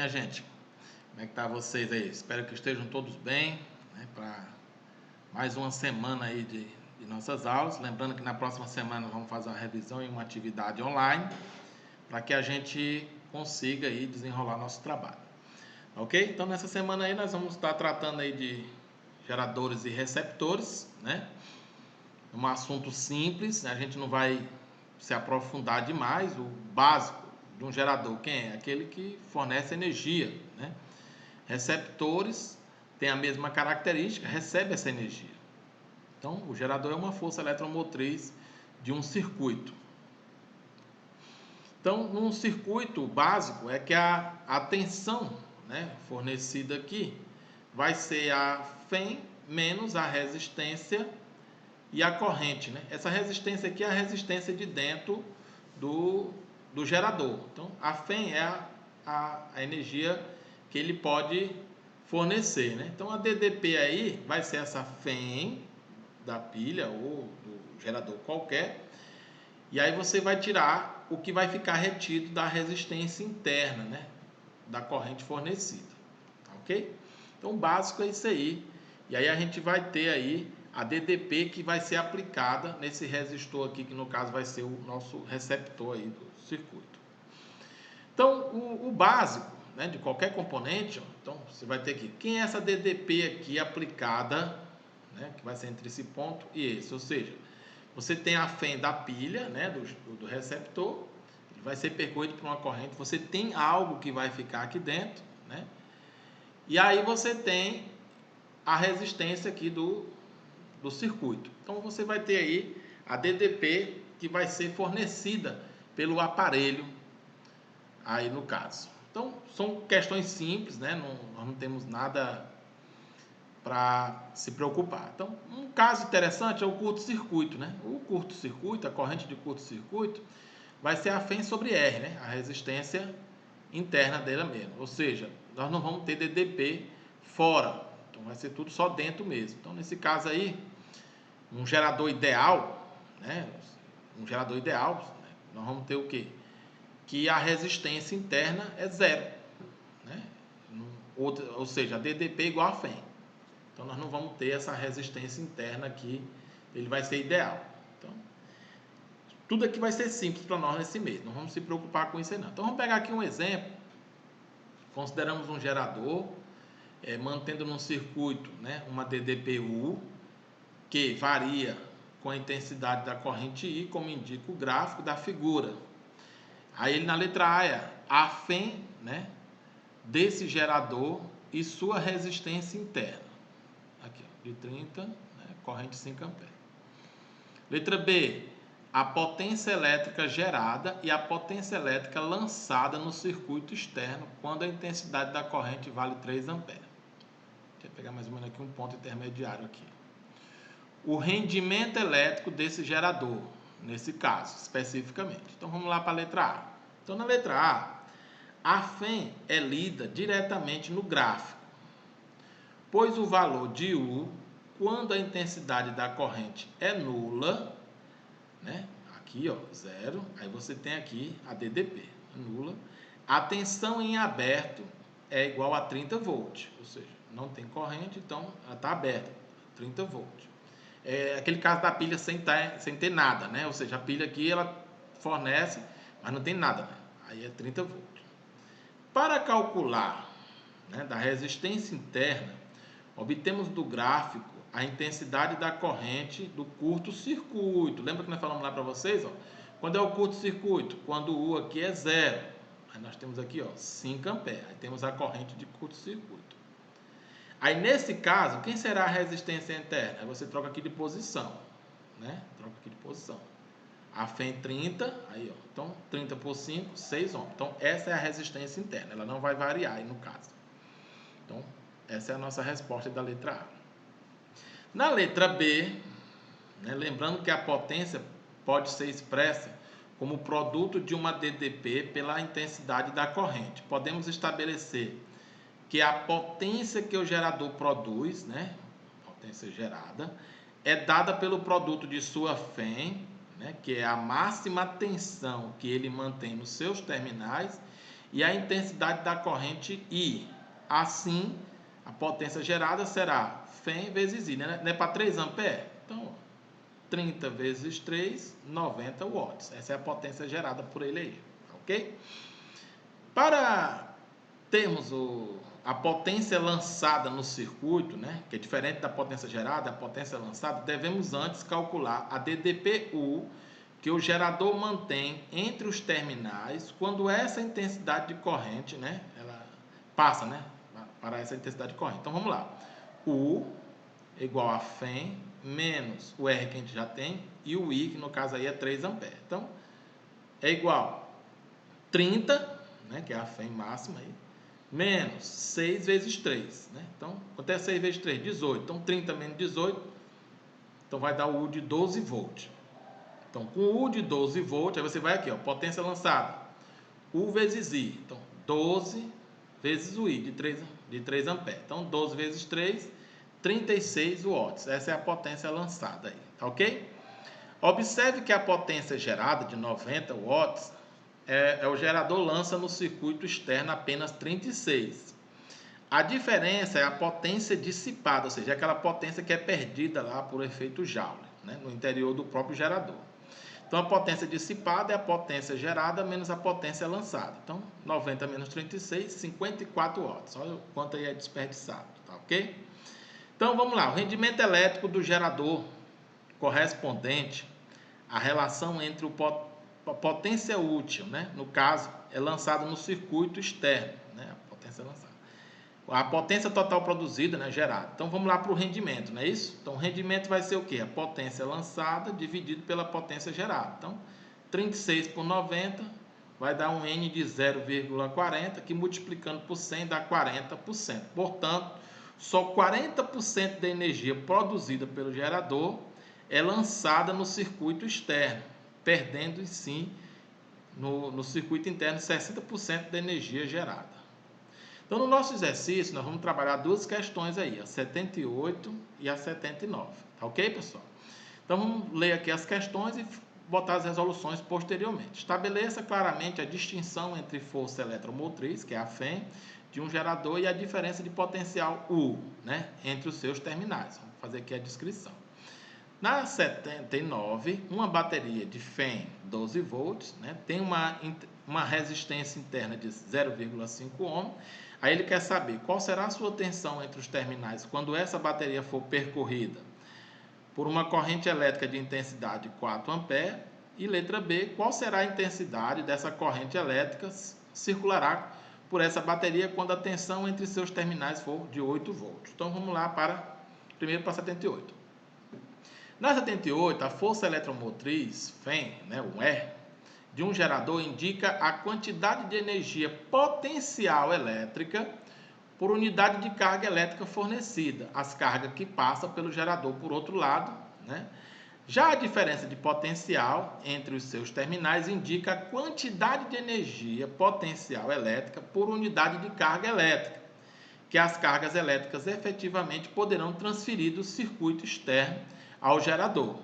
minha gente? Como é que tá vocês aí? Espero que estejam todos bem, né, para mais uma semana aí de nossas aulas. Lembrando que na próxima semana vamos fazer uma revisão e uma atividade online para que a gente consiga aí desenrolar nosso trabalho. Ok? Então nessa semana aí nós vamos estar tratando aí de geradores e receptores, né? Um assunto simples, né? A gente não vai se aprofundar demais. O básico de um gerador, quem é? Aquele que fornece energia, né? Receptores têm a mesma característica, recebe essa energia. Então, o gerador é uma força eletromotriz de um circuito. Então, num circuito básico, é que a tensão, né, fornecida aqui vai ser a Fm menos a resistência e a corrente, né? Essa resistência aqui é a resistência de dentro do gerador. Então, a Fm é a energia que ele pode fornecer, né? Então, a DDP aí vai ser essa Fm da pilha ou do gerador qualquer. E aí você vai tirar o que vai ficar retido da resistência interna, né, da corrente fornecida, tá ok? Então o básico é isso aí. E aí a gente vai ter aí a DDP que vai ser aplicada nesse resistor aqui, que no caso vai ser o nosso receptor aí do circuito. Então o básico, né, de qualquer componente, ó, então você vai ter aqui, quem é essa DDP aqui aplicada, né, que vai ser entre esse ponto e esse, ou seja, você tem a Fm da pilha, né, do receptor, ele vai ser percorrido por uma corrente, você tem algo que vai ficar aqui dentro, né, e aí você tem a resistência aqui do circuito. Então você vai ter aí a DDP que vai ser fornecida pelo aparelho, aí no caso. Então são questões simples, né, nós não temos nada para se preocupar. Então, um caso interessante é o curto-circuito, né? O curto-circuito, a corrente de curto-circuito, vai ser a Fm sobre R, né? A resistência interna dela mesmo. Ou seja, nós não vamos ter DDP fora. Então, vai ser tudo só dentro mesmo. Então, nesse caso aí, um gerador ideal, né? Um gerador ideal, né? Nós vamos ter o quê? Que a resistência interna é zero, né? Ou seja, a DDP igual a Fm. Então, nós não vamos ter essa resistência interna aqui, ele vai ser ideal. Então, tudo aqui vai ser simples para nós nesse mês, não vamos se preocupar com isso aí não. Então, vamos pegar aqui um exemplo, consideramos um gerador, mantendo num circuito, né, uma DDPU, que varia com a intensidade da corrente I, como indica o gráfico da figura. Aí, ele na letra A é a Fm, né, desse gerador e sua resistência interna. Aqui, ó, de 30, né, corrente 5 amperes. Letra B, a potência elétrica gerada e a potência elétrica lançada no circuito externo quando a intensidade da corrente vale 3 amperes. Deixa eu pegar mais ou menos aqui um ponto intermediário aqui. O rendimento elétrico desse gerador, nesse caso, especificamente. Então, vamos lá para a letra A. Então, na letra A Fm é lida diretamente no gráfico, pois o valor de U, quando a intensidade da corrente é nula, né? Aqui, ó, zero, aí você tem aqui a DDP, nula. A tensão em aberto é igual a 30 volts, ou seja, não tem corrente, então ela está aberta, 30 volts. É aquele caso da pilha sem ter nada, né? Ou seja, a pilha aqui ela fornece, mas não tem nada, né? Aí é 30 volts. Para calcular, né, da resistência interna, obtemos do gráfico a intensidade da corrente do curto-circuito. Lembra que nós falamos lá para vocês? Ó? Quando é o curto-circuito? Quando o U aqui é zero. Aí nós temos aqui, ó, 5 amperes. Aí temos a corrente de curto-circuito. Aí nesse caso, quem será a resistência interna? Aí você troca aqui de posição, né? Troca aqui de posição. A Fm 30, aí ó, então 30 por 5, 6 ohms. Então essa é a resistência interna, ela não vai variar aí no caso. Então essa é a nossa resposta da letra A. Na letra B, né, lembrando que a potência pode ser expressa como produto de uma DDP pela intensidade da corrente. Podemos estabelecer que a potência que o gerador produz, né, potência gerada, é dada pelo produto de sua Fm, né, que é a máxima tensão que ele mantém nos seus terminais, e a intensidade da corrente I. Assim, a potência gerada será Fm vezes I, né? Não é para 3 amperes? Então, 30 vezes 3, 90 watts. Essa é a potência gerada por ele aí, ok? Para termos a potência lançada no circuito, né, que é diferente da potência gerada, a potência lançada, devemos antes calcular a DDPU que o gerador mantém entre os terminais quando essa intensidade de corrente, né, ela passa, né, para essa intensidade de corrente. Então vamos lá. U é igual a Fm menos o R que a gente já tem e o I, que no caso aí é 3 amperes. Então é igual a 30, né, que é a Fm máxima aí, menos 6 vezes 3, né? Então, quanto é 6 vezes 3? 18. Então, 30 menos 18, então vai dar o U de 12 volts. Então, com o U de 12 volts, aí você vai aqui, ó, potência lançada, U vezes I. Então, 12 vezes o I, de 3 amperes. Então, 12 vezes 3, 36 watts. Essa é a potência lançada aí, tá ok? Observe que a potência gerada de 90 watts o gerador lança no circuito externo apenas 36. A diferença é a potência dissipada, ou seja, aquela potência que é perdida lá por efeito Joule, né, no interior do próprio gerador. Então, a potência dissipada é a potência gerada menos a potência lançada. Então, 90 menos 36, 54 watts. Olha o quanto aí é desperdiçado, tá ok? Então, vamos lá. O rendimento elétrico do gerador correspondente à relação entre a potência útil, né? No caso, é lançado no circuito externo, né? A potência lançada. A potência total produzida, né? Gerada. Então, vamos lá para o rendimento, não é isso? Então, o rendimento vai ser o quê? A potência lançada dividido pela potência gerada. Então, 36 por 90 vai dar um N de 0,40, que multiplicando por 100 dá 40%. Portanto, só 40% da energia produzida pelo gerador é lançada no circuito externo, perdendo, sim, no circuito interno 60% da energia gerada. Então, no nosso exercício, nós vamos trabalhar duas questões aí, a 78 e a 79. Tá ok, pessoal? Então, vamos ler aqui as questões e botar as resoluções posteriormente. Estabeleça claramente a distinção entre força eletromotriz, que é a Fm, de um gerador e a diferença de potencial U, né, entre os seus terminais. Vamos fazer aqui a descrição. Na 79, uma bateria de Fm 12 volts, né, tem uma resistência interna de 0,5 ohm. Aí ele quer saber qual será a sua tensão entre os terminais quando essa bateria for percorrida por uma corrente elétrica de intensidade 4 amperes. E letra B, qual será a intensidade dessa corrente elétrica circulará por essa bateria quando a tensão entre seus terminais for de 8 volts. Então vamos lá primeiro para 78. Na 78, a força eletromotriz, Fm, né, o E, de um gerador indica a quantidade de energia potencial elétrica por unidade de carga elétrica fornecida, as cargas que passam pelo gerador por outro lado, né? Já a diferença de potencial entre os seus terminais indica a quantidade de energia potencial elétrica por unidade de carga elétrica, que as cargas elétricas efetivamente poderão transferir do circuito externo ao gerador.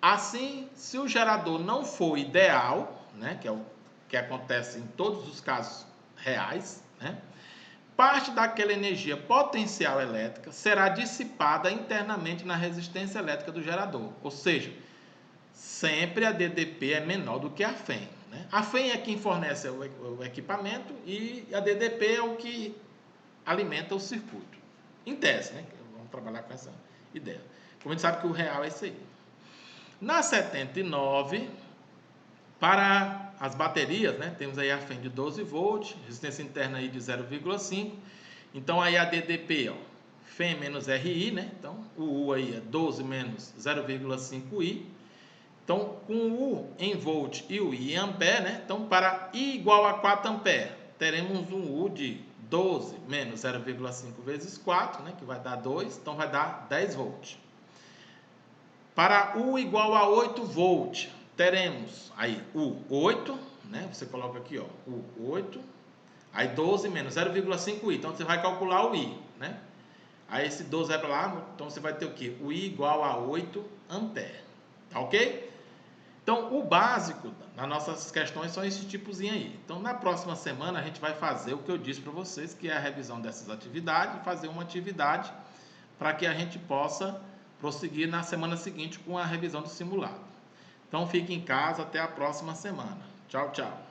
Assim, se o gerador não for ideal, né, que é o que acontece em todos os casos reais, né, parte daquela energia potencial elétrica será dissipada internamente na resistência elétrica do gerador. Ou seja, sempre a DDP é menor do que a Fm, né? A Fm é quem fornece o equipamento e a DDP é o que alimenta o circuito. Em tese, né? Vamos trabalhar com essa ideia. Como a gente sabe que o real é isso aí. Na 79, para as baterias, né, temos aí a Fm de 12 volts, resistência interna aí de 0,5. Então aí a DDP, ó, Fm menos RI, né? Então o U aí é 12 menos 0,5I. Então com o U em volt e o I em ampere, né? Então para I igual a 4 ampere, teremos um U de 12 menos 0,5 vezes 4, né, que vai dar 2, então vai dar 10 volts. Para U igual a 8 volts, teremos aí U 8, né? Você coloca aqui, ó, U 8, aí 12 menos 0,5I, então você vai calcular o I, né? Aí esse 12 vai para lá, então você vai ter o quê? O I igual a 8 ampere, tá ok? Então, o básico nas nossas questões são esse tipozinho aí. Então, na próxima semana, a gente vai fazer o que eu disse para vocês, que é a revisão dessas atividades, fazer uma atividade para que a gente possa prosseguir na semana seguinte com a revisão do simulado. Então, fique em casa, até a próxima semana. Tchau, tchau.